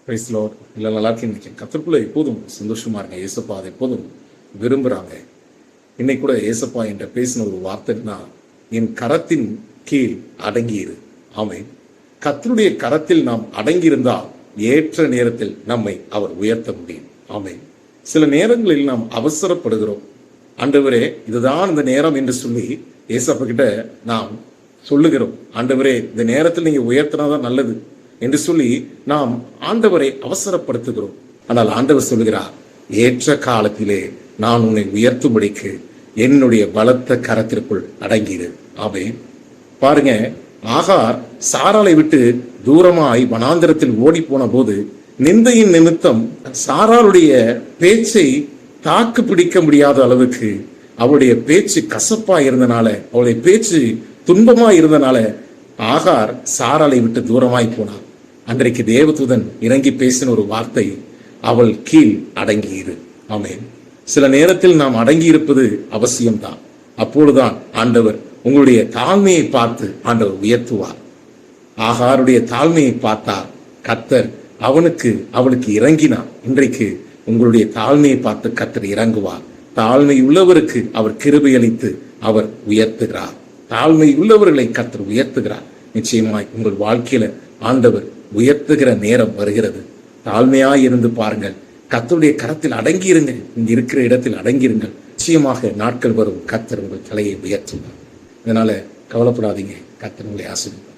Price Lord. இல்லை, நல்லா இருக்கீங்க. கர்த்தருக்குள்ள எப்போதும் சந்தோஷமா இருங்க. ஏசப்பா அதை எப்போதும் விரும்புகிறாங்க. இன்னைக்கு கூட ஏசப்பா என்ற பேசின ஒரு வார்த்தைன்னா, என் கரத்தின் கீழ் அடங்கியிரு. ஆமென். கர்த்தருடைய கரத்தில் நாம் அடங்கியிருந்தால் ஏற்ற நேரத்தில் நம்மை அவர் உயர்த்த முடியும். ஆமென். சில நேரங்களில் நாம் அவசரப்படுகிறோம். ஆண்டவரே, இதுதான் இந்த நேரம் என்று சொல்லி ஏசப்பா கிட்ட நாம் சொல்லுகிறோம். ஆண்டவரே, இந்த நேரத்தில் நீங்க உயர்த்தினாதான் நல்லது என்று சொல்லி நாம் ஆண்டவரை அவசரப்படுத்துகிறோம். ஆனால் ஆண்டவர் சொல்கிறார், ஏற்ற காலத்திலே நான் உன்னை உயர்த்தும்படிக்கு என்னுடைய பலத்த கரத்திற்குள் அடங்கிடு. ஆமென். பாருங்க, ஆகார் சாராளை விட்டு தூரமாய் வனாந்திரத்தில் ஓடி போன போது நிந்தையின் நிமித்தம் சாராளுடைய பேச்சை தாக்கு பிடிக்க முடியாத அளவுக்கு அவளுடைய பேச்சு கசப்பா இருந்தனால, அவளுடைய பேச்சு துன்பமா இருந்தனால ஆகார் சாராளை விட்டு தூரமாய் போனார். அன்றைக்கு தேவதூதன் இறங்கி பேசின ஒரு வார்த்தை, அவள் கீழ் அடங்கியிரு. ஆமென். சில நேரத்தில் நாம் அடங்கி இருப்பது அவசியம்தான். அப்பொழுதுதான் ஆண்டவர் உங்களுடைய தாழ்மையை பார்த்து ஆண்டவர் உயர்த்துவார். ஆகாருடைய தாழ்மையை பார்த்தார் கர்த்தர், அவளுக்கு இறங்கினார். இன்றைக்கு உங்களுடைய தாழ்மையை பார்த்து கர்த்தர் இறங்குவார். தாழ்மை உள்ளவருக்கு அவர் கிருபை அளித்து அவர் உயர்த்துகிறார். தாழ்மை உள்ளவர்களை கர்த்தர் உயர்த்துகிறார். நிச்சயமாய் உங்கள் வாழ்க்கையில ஆண்டவர் உயர்த்துகிற நேரம் வருகிறது. தாழ்மையாய் இருந்து பாருங்கள். கர்த்தருடைய கரத்தில் அடங்கியிருங்க. இங்க இருக்கிற இடத்தில் அடங்கியிருங்கள். நிச்சயமாக நாட்கள் வரும், கர்த்தர் உங்கள் தலையை உயர்த்துவார். இதனால கவலைப்படாதீங்க. கர்த்தர் உங்களை ஆசீர்வதிப்பார்.